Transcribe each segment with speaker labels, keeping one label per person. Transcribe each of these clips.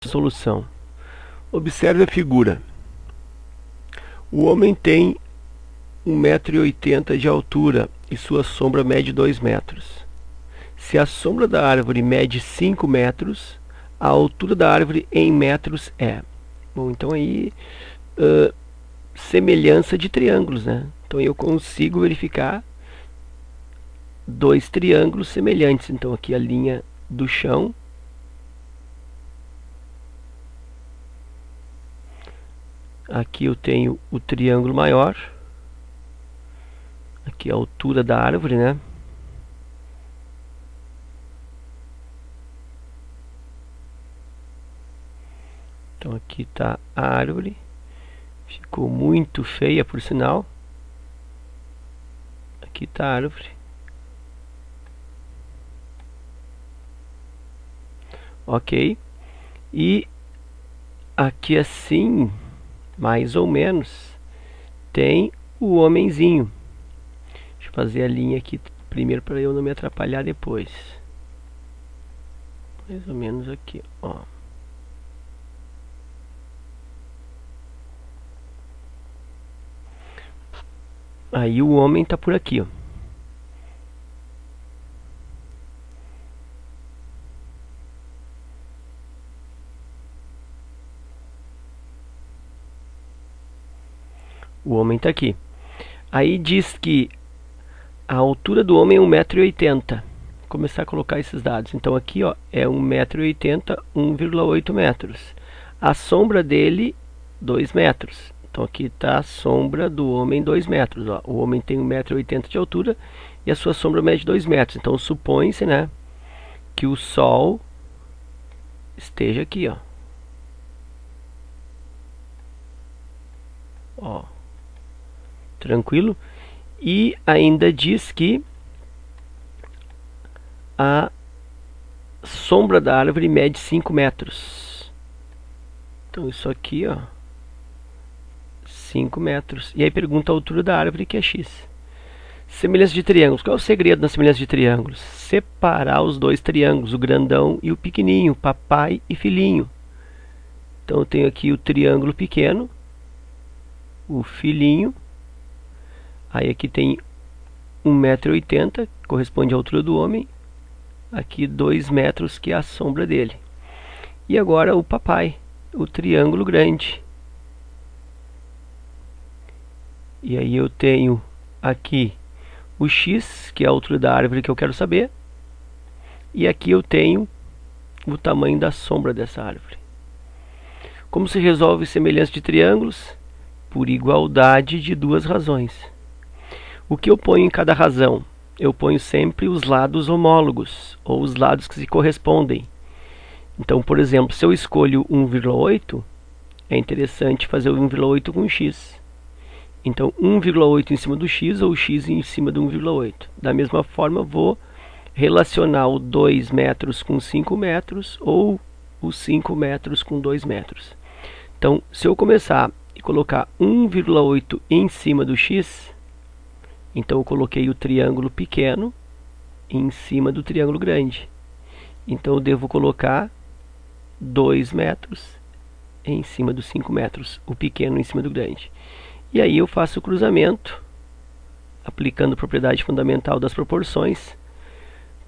Speaker 1: Solução. Observe a figura. O homem tem 1,80 m de altura e sua sombra mede 2 metros. Se a sombra da árvore mede 5 metros, a altura da árvore em metros é... Bom, então aí, semelhança de triângulos, né? Então eu consigo verificar dois triângulos semelhantes. Então aqui a linha do chão. Aqui eu tenho o triângulo maior. Aqui a altura da árvore, né? Então aqui está a árvore. Ficou muito feia, por sinal. Aqui está a árvore. Ok. E aqui assim, mais ou menos, tem o homenzinho. Deixa eu fazer a linha aqui primeiro para eu não me atrapalhar depois. Mais ou menos aqui, ó. Aí o homem tá por aqui, ó. O homem tá aqui. Aí diz que a altura do homem é 1,80 m. Vou começar a colocar esses dados. Então aqui, ó, é 1,80 m, 1,8 metros. A sombra dele, 2 metros. Então aqui está a sombra do homem, 2 metros. Ó. O homem tem 1,80 m de altura e a sua sombra mede 2 metros. Então supõe-se, né, que o Sol esteja aqui, ó. Ó. Tranquilo? E ainda diz que a sombra da árvore mede 5 metros. Então isso aqui, ó, 5 metros. E aí pergunta a altura da árvore, que é x. Semelhança de triângulos. Qual é o segredo na semelhança de triângulos? Separar os dois triângulos, o grandão e o pequenininho, papai e filhinho. Então eu tenho aqui o triângulo pequeno, o filhinho. Aí aqui tem 1,80 m, corresponde à altura do homem. Aqui 2 metros, que é a sombra dele. E agora o papai, o triângulo grande. E aí eu tenho aqui o x, que é a altura da árvore que eu quero saber. E aqui eu tenho o tamanho da sombra dessa árvore. Como se resolve semelhança de triângulos? Por igualdade de duas razões. O que eu ponho em cada razão? Eu ponho sempre os lados homólogos, ou os lados que se correspondem. Então, por exemplo, se eu escolho 1,8, é interessante fazer o 1,8 com x. Então, 1,8 em cima do x, ou x em cima do 1,8. Da mesma forma, vou relacionar o 2 metros com 5 metros, ou os 5 metros com 2 metros. Então, se eu começar e colocar 1,8 em cima do x, então eu coloquei o triângulo pequeno em cima do triângulo grande. Então eu devo colocar 2 metros em cima dos 5 metros, o pequeno em cima do grande. E aí eu faço o cruzamento, aplicando a propriedade fundamental das proporções.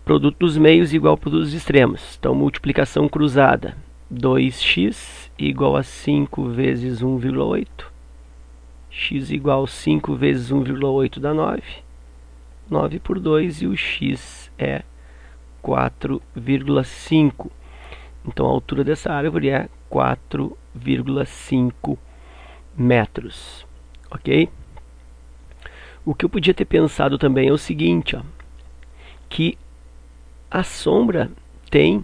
Speaker 1: Produto dos meios igual ao produto dos extremos. Então multiplicação cruzada, 2x igual a 5 vezes 1,8. X igual a 5 vezes 1,8 dá 9. 9 por 2 e o x é 4,5. Então a altura dessa árvore é 4,5 metros. Ok? O que eu podia ter pensado também é o seguinte, ó, que a sombra tem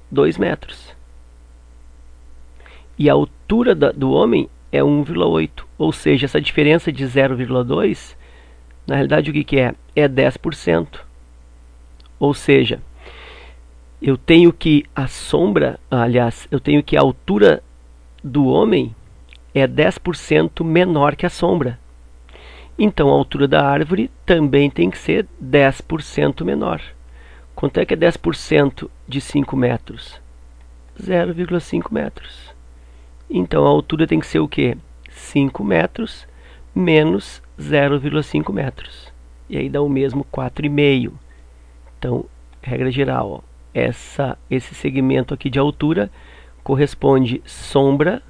Speaker 1: 2 metros. E a altura do homem é 1,8, ou seja, essa diferença de 0,2, na realidade o que é? É 10%. Ou seja, eu tenho que a sombra, aliás, eu tenho que a altura do homem é 10% menor que a sombra. Então a altura da árvore também tem que ser 10% menor. Quanto é que é 10% de 5 metros? 0,5 metros. Então a altura tem que ser o quê? 5 metros menos 0,5 metros. E aí dá o mesmo 4,5. Então, regra geral, ó, esse segmento aqui de altura corresponde sombra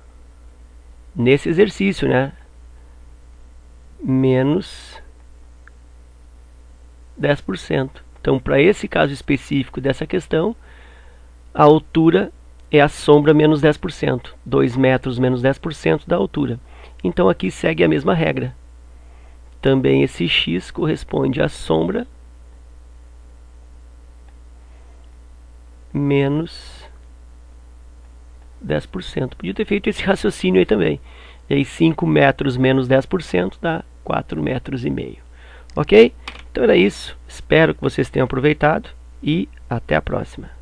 Speaker 1: nesse exercício, né? Menos 10%. Então, para esse caso específico dessa questão, a altura é a sombra menos 10%. 2 metros menos 10% da altura. Então, aqui segue a mesma regra. Também esse x corresponde à sombra menos 10%. Podia ter feito esse raciocínio aí também. E aí 5 metros menos 10% dá 4,5 metros. Ok? Então era isso. Espero que vocês tenham aproveitado e até a próxima.